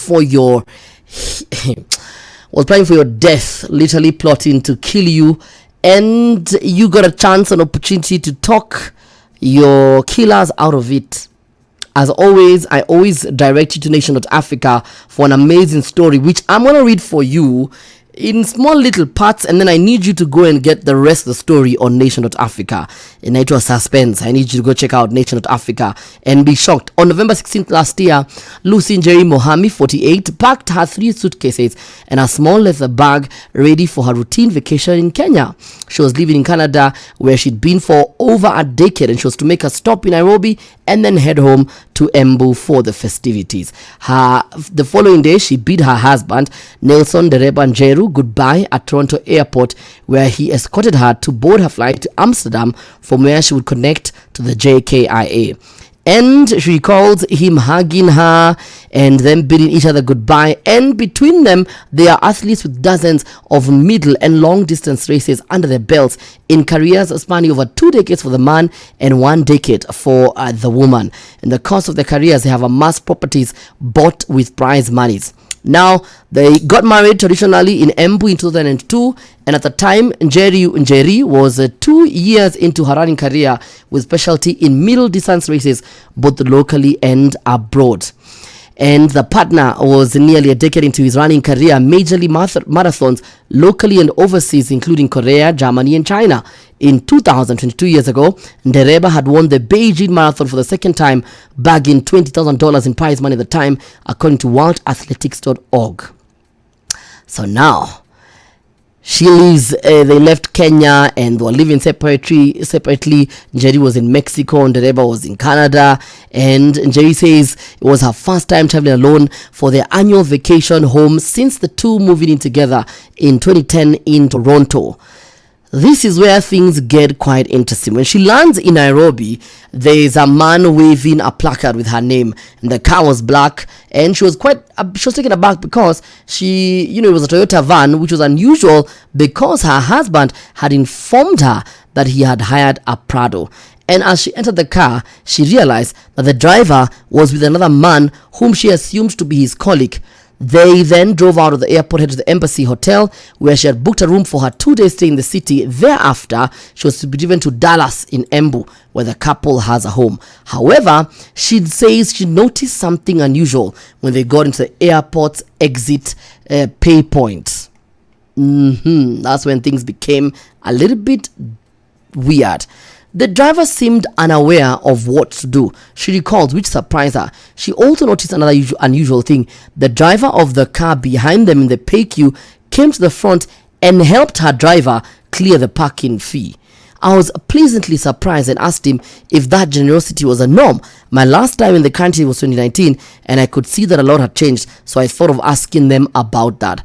for your was planning for your death, literally plotting to kill you, and you got a chance, an opportunity to talk your killers out of it. As always, I always direct you to Nation.Africa for an amazing story, which I'm going to read for you in small little parts, and then I need you to go and get the rest of the story on Nation.Africa. And it was suspense. I need you to go check out Nation.Africa and be shocked. On November 16th last year, Lucy Njeri Mohami, 48, packed her 3 suitcases and a small leather bag ready for her routine vacation in Kenya. She was living in Canada, where she'd been for over a decade, and she was to make a stop in Nairobi and then head home to Embu for the festivities. The following day, she bid her husband, Nelson Dereba Njeru, goodbye at Toronto Airport, where he escorted her to board her flight to Amsterdam, from where she would connect to the JKIA. And she recalls him hugging her and then bidding each other goodbye. And between them, they are athletes with dozens of middle and long distance races under their belts, in careers spanning over 2 decades for the man and 1 decade for the woman. In the course of their careers, they have amassed properties bought with prize monies. Now, they got married traditionally in Embu in 2002, and at the time, Njeri was 2 years into her running career, with specialty in middle distance races, both locally and abroad. And the partner was nearly a decade into his running career, majorly marathons locally and overseas, including Korea, Germany, and China. In 2022 years ago, Ndereba had won the Beijing Marathon for the second time, bagging $20,000 in prize money at the time, according to worldathletics.org. So now, she leaves, they left Kenya and were living separately. Njeri was in Mexico, Ndereba was in Canada, and Njeri says it was her first time traveling alone for their annual vacation home since the two moving in together in 2010 in Toronto. This is where things get quite interesting. When she lands in Nairobi, there is a man waving a placard with her name, and the car was black, and she was taken aback because it was a Toyota van, which was unusual because her husband had informed her that he had hired a Prado. And as she entered the car, she realized that the driver was with another man whom she assumed to be his colleague. They then drove out of the airport, headed to the Embassy Hotel, where she had booked a room for her 2-day stay in the city. Thereafter, she was to be driven to Dallas in Embu, where the couple has a home. However, she says she noticed something unusual when they got into the airport's exit pay point. That's when things became a little bit weird. The driver seemed unaware of what to do, she recalls, which surprised her. She also noticed another unusual thing. The driver of the car behind them in the pay queue came to the front and helped her driver clear the parking fee. I was pleasantly surprised and asked him if that generosity was a norm. My last time in the country was 2019, and I could see that a lot had changed, so I thought of asking them about that.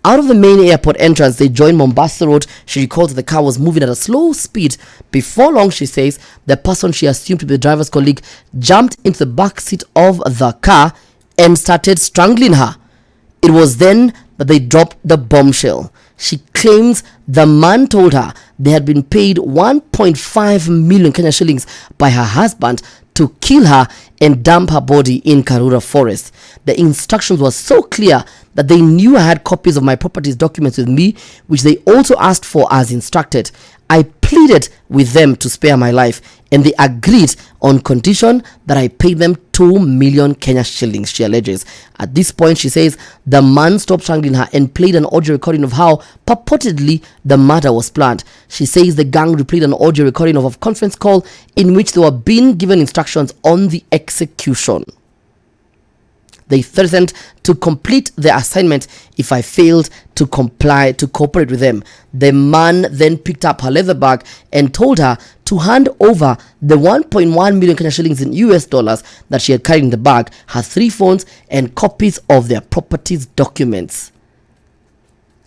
Out of the main airport entrance, they joined Mombasa Road. She recalls that the car was moving at a slow speed. Before long, she says, the person she assumed to be the driver's colleague jumped into the back seat of the car and started strangling her. It was then that they dropped the bombshell. She claims the man told her they had been paid 1.5 million Kenya shillings by her husband to kill her and dump her body in Karura Forest. The instructions were so clear that they knew I had copies of my properties documents with me, which they also asked for as instructed. I pleaded with them to spare my life, and they agreed on condition that I pay them 2 million Kenya shillings, she alleges. At this point, she says, the man stopped strangling her and played an audio recording of how purportedly the murder was planned. She says the gang replayed an audio recording of a conference call in which they were being given instructions on the execution. They threatened to complete the assignment if I failed to cooperate with them. The man then picked up her leather bag and told her to hand over the 1.1 million Kenya shillings in US dollars that she had carried in the bag, her 3 phones, and copies of their properties documents.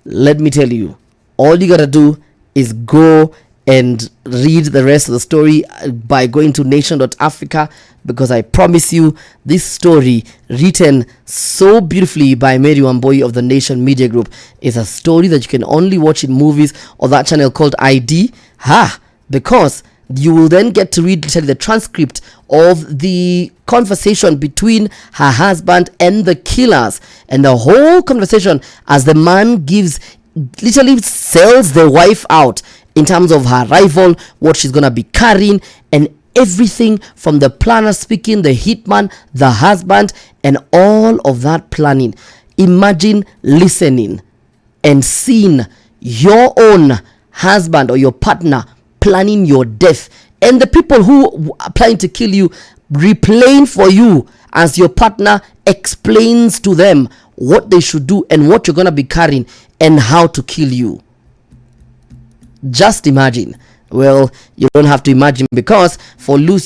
Let me tell you, all you gotta do is go and read the rest of the story by going to Nation.Africa, because I promise you, this story, written so beautifully by Mary Wamboi of the Nation Media Group, is a story that you can only watch in movies or that channel called ID. Because You will then get to read literally the transcript of the conversation between her husband and the killers, and the whole conversation as the man literally sells the wife out in terms of her rival, what she's gonna be carrying, and everything from the planner speaking, the hitman, the husband, and all of that planning. Imagine listening and seeing your own husband or your partner planning your death, and the people who are planning to kill you replaying for you as your partner explains to them what they should do and what you're going to be carrying and how to kill you. Just imagine. Well, you don't have to imagine, because for Lucy